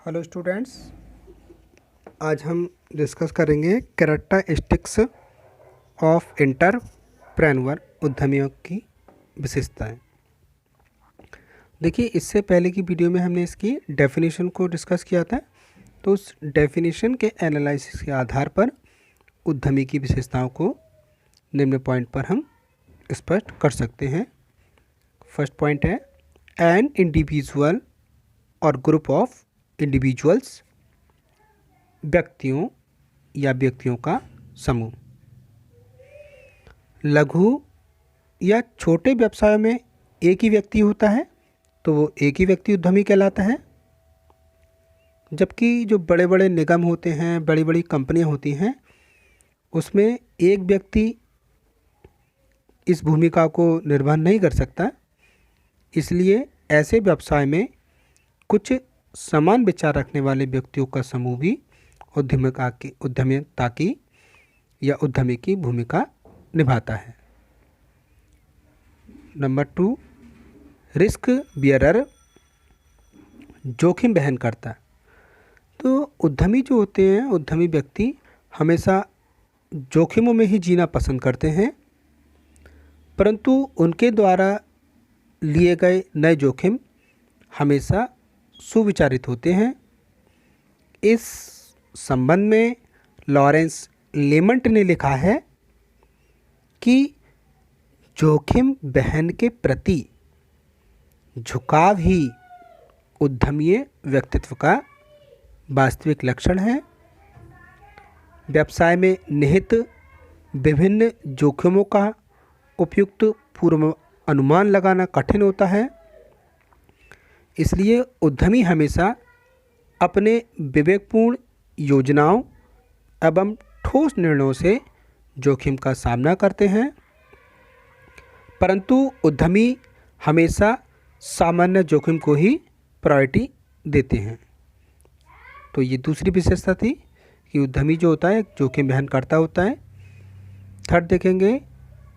Hello students, आज हम discuss करेंगे कैरेक्टरिस्टिक्स ऑफ एंटरप्रेन्योर उद्यमियों की विशेषताएं। देखिए, इससे पहले की वीडियो में हमने इसकी डेफिनेशन को डिस्कस किया था। तो उस डेफिनेशन के एनालिसिस के आधार पर उद्यमी की विशेषताओं को निम्न पॉइंट पर हम स्पष्ट कर सकते हैं। फर्स्ट पॉइंट है एन इंडिविजुअल और ग्रुप ऑफ इंडिविजुअल्स, व्यक्तियों या व्यक्तियों का समूह। लघु या छोटे व्यवसाय में एक ही व्यक्ति होता है तो वो एक ही व्यक्ति उद्यमी कहलाता है, जबकि जो बड़े बड़े निगम होते हैं, बड़ी बड़ी कंपनियां होती हैं, उसमें एक व्यक्ति इस भूमिका को निर्वहन नहीं कर सकता। इसलिए ऐसे व्यवसाय में कुछ समान विचार रखने वाले व्यक्तियों का समूह भी उद्यमिता की या उद्यमी की भूमिका निभाता है। नंबर 2, रिस्क बियरर, जोखिम बहन करता। तो उद्यमी जो होते हैं, उद्यमी व्यक्ति हमेशा जोखिमों में ही जीना पसंद करते हैं, परंतु उनके द्वारा लिए गए नए जोखिम हमेशा सुविचारित होते हैं। इस संबंध में लॉरेंस लेमंट ने लिखा है कि जोखिम बहन के प्रति झुकाव ही उद्यमीय व्यक्तित्व का वास्तविक लक्षण है। व्यवसाय में निहित विभिन्न जोखिमों का उपयुक्त पूर्व अनुमान लगाना कठिन होता है। इसलिए उद्यमी हमेशा अपने विवेकपूर्ण योजनाओं एवं ठोस निर्णयों से जोखिम का सामना करते हैं, परंतु उद्यमी हमेशा सामान्य जोखिम को ही प्रायोरिटी देते हैं। तो ये दूसरी विशेषता थी कि उद्यमी जो होता है जोखिम वहन करता होता है। थर्ड देखेंगे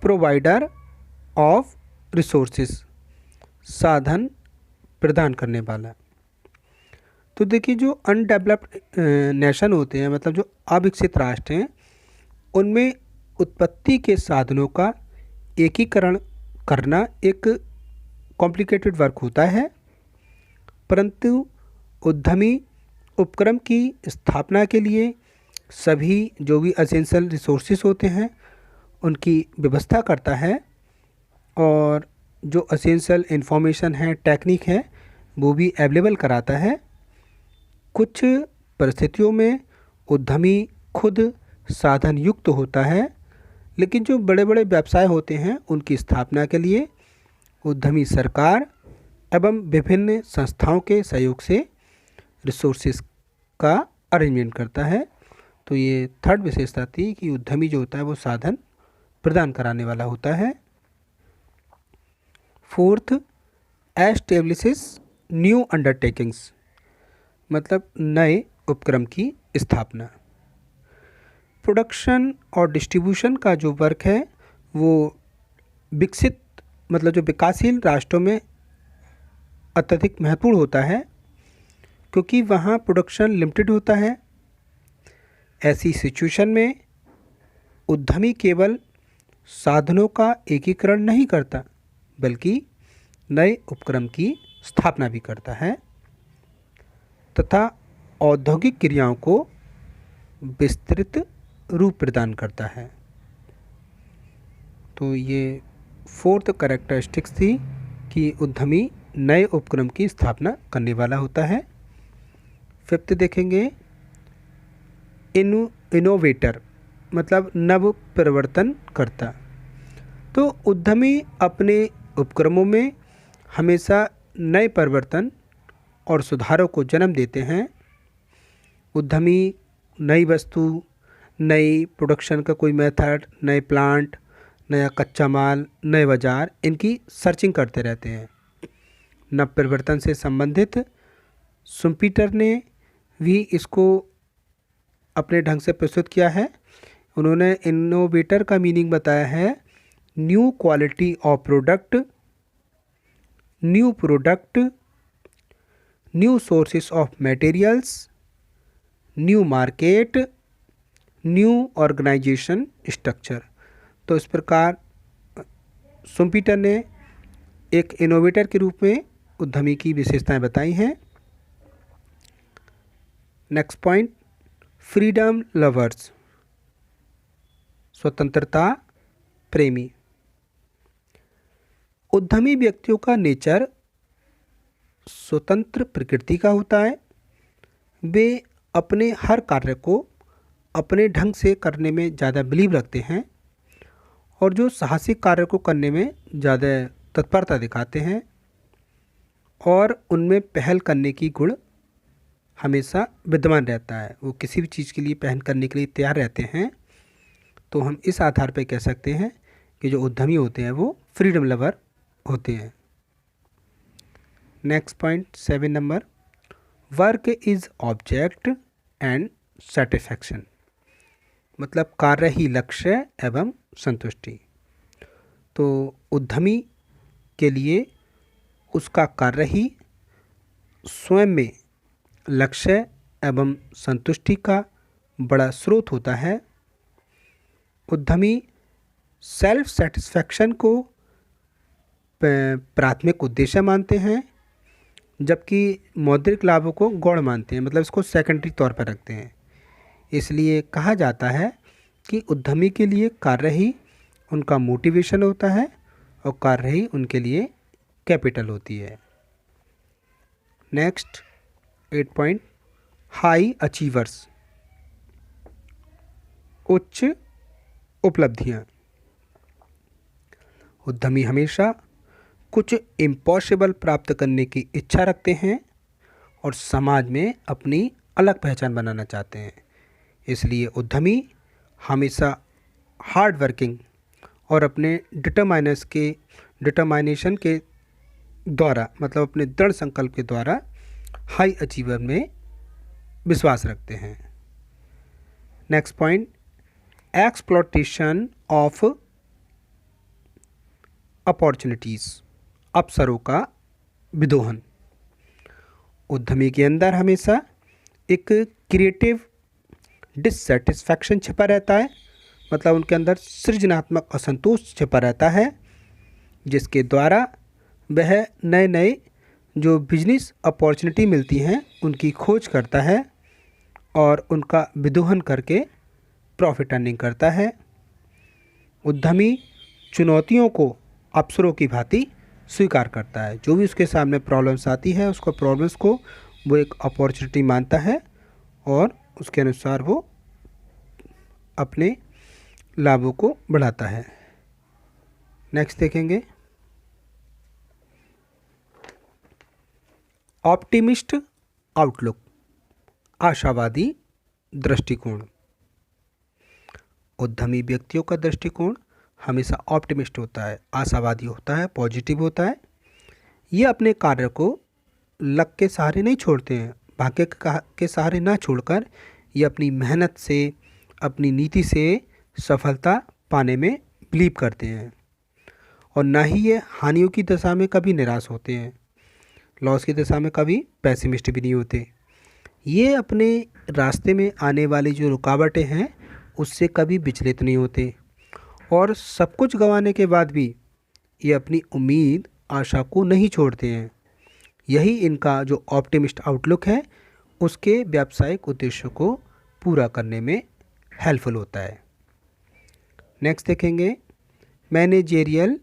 प्रोवाइडर ऑफ रिसोर्सेस, साधन प्रदान करने वाला। तो देखिए, जो अनडेवलप्ड नेशन होते हैं, मतलब जो अविकसित राष्ट्र हैं, उनमें उत्पत्ति के साधनों का एकीकरण करना एक कॉम्प्लिकेटेड वर्क होता है, परंतु उद्यमी उपक्रम की स्थापना के लिए सभी जो भी एसेंशियल रिसोर्सेज होते हैं उनकी व्यवस्था करता है, और जो एसेंशियल इंफॉर्मेशन है, टेक्निक है, वो भी अवेलेबल कराता है। कुछ परिस्थितियों में उद्यमी खुद साधन युक्त होता है, लेकिन जो बड़े बड़े व्यवसाय होते हैं उनकी स्थापना के लिए उद्यमी सरकार एवं विभिन्न संस्थाओं के सहयोग से रिसोर्सेज का अरेंजमेंट करता है। तो ये थर्ड विशेषता थी कि उद्यमी जो होता है वो साधन प्रदान कराने वाला होता है। फोर्थ, एस्टेब्लिशेस न्यू अंडरटेकिंग्स, मतलब नए उपक्रम की स्थापना। प्रोडक्शन और डिस्ट्रीब्यूशन का जो वर्क है वो विकसित, मतलब जो विकासशील राष्ट्रों में अत्यधिक महत्वपूर्ण होता है, क्योंकि वहाँ प्रोडक्शन लिमिटेड होता है। ऐसी सिचुएशन में उद्यमी केवल साधनों का एकीकरण नहीं करता, बल्कि नए उपक्रम की स्थापना भी करता है तथा औद्योगिक क्रियाओं को विस्तृत रूप प्रदान करता है। तो ये फोर्थ कैरेक्टरिस्टिक्स थी कि उद्यमी नए उपक्रम की स्थापना करने वाला होता है। फिफ्थ देखेंगे इनोवेटर, मतलब नव परिवर्तन करता। तो उद्यमी अपने उपक्रमों में हमेशा नए परिवर्तन और सुधारों को जन्म देते हैं। उद्यमी नई वस्तु, नई प्रोडक्शन का कोई मेथड, नए प्लांट, नया कच्चा माल, नए बाज़ार, इनकी सर्चिंग करते रहते हैं। नव परिवर्तन से संबंधित शुम्पीटर ने भी इसको अपने ढंग से प्रस्तुत किया है। उन्होंने इनोवेटर का मीनिंग बताया है new quality of product, new product, new sources of materials, new market, new organisation structure. तो इस प्रकार शुम्पीटर ने एक इनोवेटर के रूप में उद्यमी की विशेषताएं बताई हैं। नेक्स्ट पॉइंट, फ्रीडम लवर्स, स्वतंत्रता प्रेमी। उद्यमी व्यक्तियों का नेचर स्वतंत्र प्रकृति का होता है। वे अपने हर कार्य को अपने ढंग से करने में ज़्यादा बिलीव रखते हैं और जो साहसिक कार्य को करने में ज़्यादा तत्परता दिखाते हैं और उनमें पहल करने की गुण हमेशा विद्यमान रहता है। वो किसी भी चीज़ के लिए पहल करने के लिए तैयार रहते हैं। तो हम इस आधार पर कह सकते हैं कि जो उद्यमी होते हैं वो फ्रीडम लवर होते हैं। Next point 7 number, work is object and satisfaction, मतलब कार्य ही लक्ष्य एवं संतुष्टि। तो उद्यमी के लिए उसका कार्य ही स्वयं में लक्ष्य एवं संतुष्टि का बड़ा स्रोत होता है। उद्यमी सेल्फ सेटिस्फैक्शन को प्राथमिक उद्देश्य मानते हैं, जबकि मौद्रिक लाभों को गौण मानते हैं, मतलब इसको सेकेंडरी तौर पर रखते हैं। इसलिए कहा जाता है कि उद्यमी के लिए कार्य ही उनका मोटिवेशन होता है और कार्य ही उनके लिए कैपिटल होती है। नेक्स्ट 8 पॉइंट, हाई अचीवर्स, उच्च उपलब्धियां। उद्यमी हमेशा कुछ इम्पॉसिबल प्राप्त करने की इच्छा रखते हैं और समाज में अपनी अलग पहचान बनाना चाहते हैं। इसलिए उद्यमी हमेशा हार्ड वर्किंग और अपने डिटरमाइनेशन के द्वारा, मतलब अपने दृढ़ संकल्प के द्वारा हाई अचीवर में विश्वास रखते हैं। Next point, exploitation of opportunities, अवसरों का विदोहन। उद्यमी के अंदर हमेशा एक क्रिएटिव डिससेटिस्फैक्शन छिपा रहता है, मतलब उनके अंदर सृजनात्मक असंतोष छिपा रहता है, जिसके द्वारा वह नए नए जो बिजनेस अपॉर्चुनिटी मिलती हैं उनकी खोज करता है और उनका विदोहन करके प्रॉफिट अर्निंग करता है। उद्यमी चुनौतियों को अवसरों की भांति स्वीकार करता है। जो भी उसके सामने प्रॉब्लम्स आती है उसको प्रॉब्लम्स को वो एक अपॉर्चुनिटी मानता है और उसके अनुसार वो अपने लाभों को बढ़ाता है। नेक्स्ट देखेंगे, ऑप्टिमिस्ट आउटलुक, आशावादी दृष्टिकोण। उद्यमी व्यक्तियों का दृष्टिकोण हमेशा ऑप्टिमिस्ट होता है, आशावादी होता है, पॉजिटिव होता है। ये अपने कार्य को लक के सहारे नहीं छोड़ते हैं, भाग्य के सहारे ना छोड़कर ये अपनी मेहनत से, अपनी नीति से सफलता पाने में बिलीव करते हैं और ना ही ये हानियों की दशा में कभी निराश होते हैं, लॉस की दशा में कभी पैसिमिस्ट भी नहीं होते। ये अपने रास्ते में आने वाली जो रुकावटें हैं उससे कभी विचलित नहीं होते और सब कुछ गंवाने के बाद भी ये अपनी उम्मीद, आशा को नहीं छोड़ते हैं। यही इनका जो ऑप्टिमिस्ट आउटलुक है उसके व्यावसायिक उद्देश्यों को पूरा करने में हेल्पफुल होता है। नेक्स्ट देखेंगे, मैनेजेरियल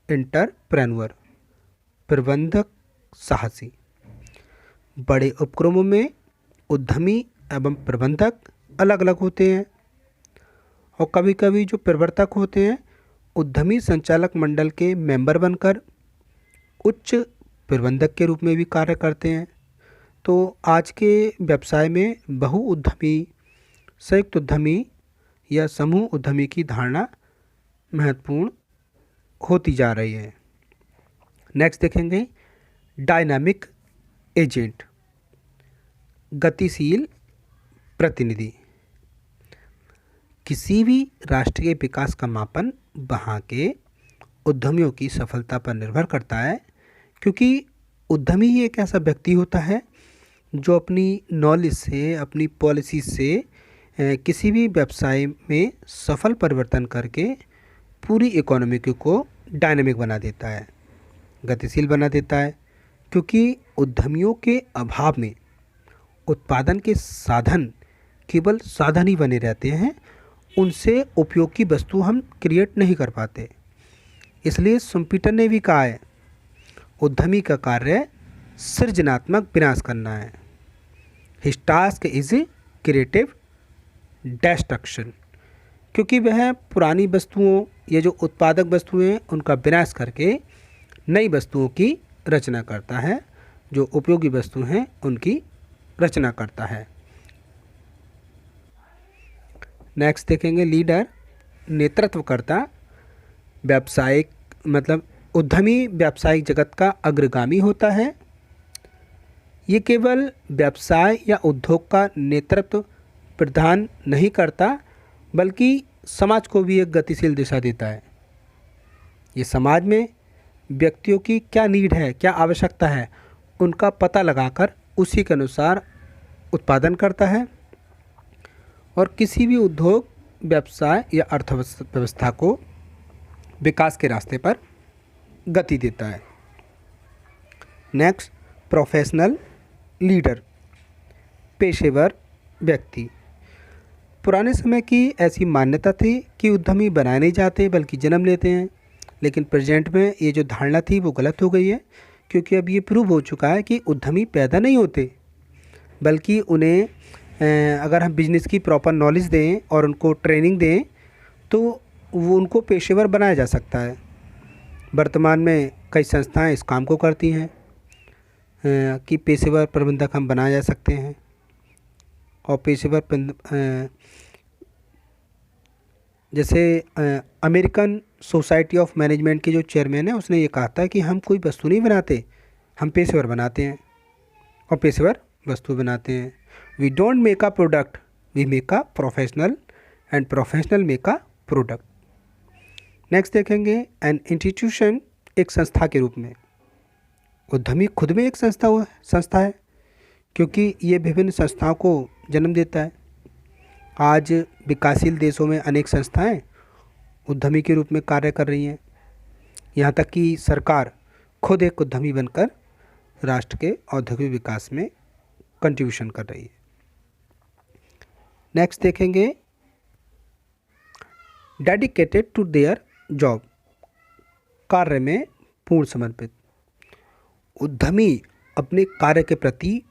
एंटरप्रेन्योर, प्रबंधक साहसी। बड़े उपक्रमों में उद्यमी एवं प्रबंधक अलग अलग होते हैं और कभी कभी जो प्रवर्तक होते हैं उद्यमी संचालक मंडल के मेंबर बनकर उच्च प्रबंधक के रूप में भी कार्य करते हैं। तो आज के व्यवसाय में बहु उद्यमी, संयुक्त उद्यमी या समूह उद्यमी की धारणा महत्वपूर्ण होती जा रही है। नेक्स्ट देखेंगे, डायनामिक एजेंट, गतिशील प्रतिनिधि। किसी भी राष्ट्र के विकास का मापन वहाँ के उद्यमियों की सफलता पर निर्भर करता है, क्योंकि उद्यमी ही एक ऐसा व्यक्ति होता है जो अपनी नॉलेज से, अपनी पॉलिसी से किसी भी व्यवसाय में सफल परिवर्तन करके पूरी इकोनॉमी को डायनामिक बना देता है, गतिशील बना देता है। क्योंकि उद्यमियों के अभाव में उत्पादन के साधन केवल साधन ही बने रहते हैं, उनसे उपयोगी वस्तु हम क्रिएट नहीं कर पाते। इसलिए शुम्पीटर ने भी कहा है, उद्यमी का कार्य सृजनात्मक विनाश करना है। His task is creative destruction. क्योंकि वह पुरानी वस्तुओं या जो उत्पादक वस्तुएं हैं उनका विनाश करके नई वस्तुओं की रचना करता है, जो उपयोगी वस्तु हैं उनकी रचना करता है। नेक्स्ट देखेंगे, लीडर नेतृत्वकर्ता व्यावसायिक मतलब उद्यमी व्यावसायिक जगत का अग्रगामी होता है। ये केवल व्यवसाय या उद्योग का नेतृत्व प्रदान नहीं करता, बल्कि समाज को भी एक गतिशील दिशा देता है। ये समाज में व्यक्तियों की क्या नीड है, क्या आवश्यकता है, उनका पता लगाकर उसी के अनुसार उत्पादन करता है और किसी भी उद्योग, व्यवसाय या अर्थव्यवस्था को विकास के रास्ते पर गति देता है। नेक्स्ट, प्रोफेशनल लीडर, पेशेवर व्यक्ति। पुराने समय की ऐसी मान्यता थी कि उद्यमी बनाए नहीं जाते बल्कि जन्म लेते हैं, लेकिन प्रेजेंट में ये जो धारणा थी वो गलत हो गई है। क्योंकि अब ये प्रूव हो चुका है कि उद्यमी पैदा नहीं होते, बल्कि उन्हें अगर हम बिजनेस की प्रॉपर नॉलेज दें और उनको ट्रेनिंग दें तो वो उनको पेशेवर बनाया जा सकता है। वर्तमान में कई संस्थाएं इस काम को करती हैं कि पेशेवर प्रबंधक हम बनाए जा सकते हैं। और पेशेवर जैसे अमेरिकन सोसाइटी ऑफ मैनेजमेंट के जो चेयरमैन है उसने ये कहा था कि हम कोई वस्तु नहीं बनाते, हम पेशेवर बनाते हैं और पेशेवर वस्तु बनाते हैं। We don't make a product, we make a professional and professional make a product. Next देखेंगे, एन इंस्टीट्यूशन, एक संस्था के रूप में। उद्यमी खुद में एक संस्था है, क्योंकि ये विभिन्न संस्थाओं को जन्म देता है। आज विकासशील देशों में अनेक संस्थाएं उद्यमी के रूप में कार्य कर रही हैं। यहाँ तक कि सरकार खुद एक उद्यमी बनकर राष्ट्र के औद्योगिक विकास में कंट्रीब्यूशन कर रही है। नेक्स्ट देखेंगे, डेडिकेटेड टू देयर जॉब, कार्य में पूर्ण समर्पित। उद्यमी अपने कार्य के प्रति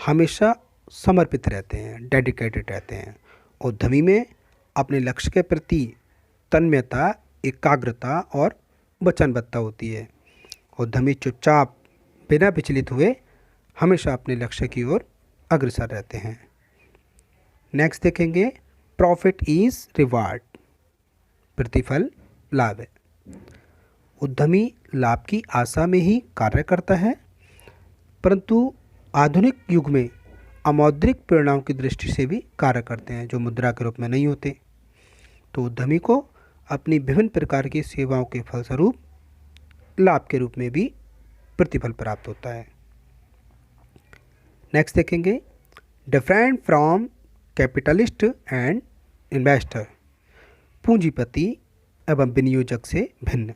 हमेशा समर्पित रहते हैं, डेडिकेटेड रहते हैं। उद्यमी में अपने लक्ष्य के प्रति तन्मयता, एकाग्रता और वचनबद्धता होती है। उद्यमी चुपचाप बिना विचलित हुए हमेशा अपने लक्ष्य की ओर अग्रसर रहते हैं। नेक्स्ट देखेंगे, प्रॉफिट इज रिवार्ड, प्रतिफल लाभ है। उद्यमी लाभ की आशा में ही कार्य करता है, परंतु आधुनिक युग में अमौद्रिक प्रेरणाओं की दृष्टि से भी कार्य करते हैं, जो मुद्रा के रूप में नहीं होते। तो उद्यमी को अपनी विभिन्न प्रकार की सेवाओं के फलस्वरूप लाभ के रूप में भी प्रतिफल प्राप्त होता है। नेक्स्ट देखेंगे, different from capitalist and investor, पूंजीपति एवं विनियोजक से भिन्न।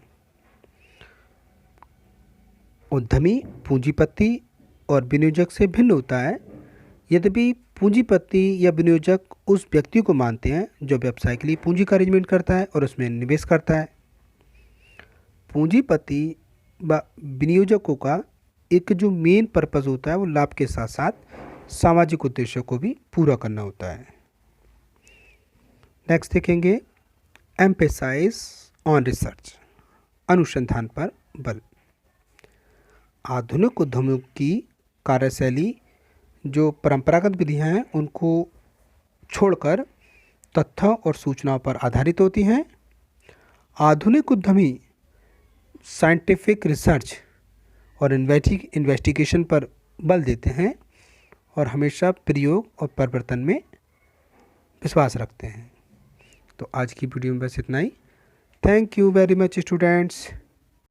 उद्यमी पूंजीपति और विनियोजक से भिन्न होता है। यद्यपि पूंजीपति या विनियोजक उस व्यक्ति को मानते हैं जो व्यवसाय के लिए पूंजी का अरेंजमेंट करता है और उसमें निवेश करता है। पूंजीपति व विनियोजकों का एक जो मेन पर्पस होता है वो लाभ के साथ साथ सामाजिक उद्देश्यों को भी पूरा करना होता है। नेक्स्ट देखेंगे, एम्फेसाइज ऑन रिसर्च, अनुसंधान पर बल। आधुनिक उद्यमों की कार्यशैली जो परंपरागत विधियां हैं उनको छोड़कर तथ्यों और सूचनाओं पर आधारित होती हैं। आधुनिक उद्यमी साइंटिफिक रिसर्च और इन्वेस्टिगेशन पर बल देते हैं और हमेशा प्रयोग और परिवर्तन में विश्वास रखते हैं। तो आज की वीडियो में बस इतना ही। Thank you very much students.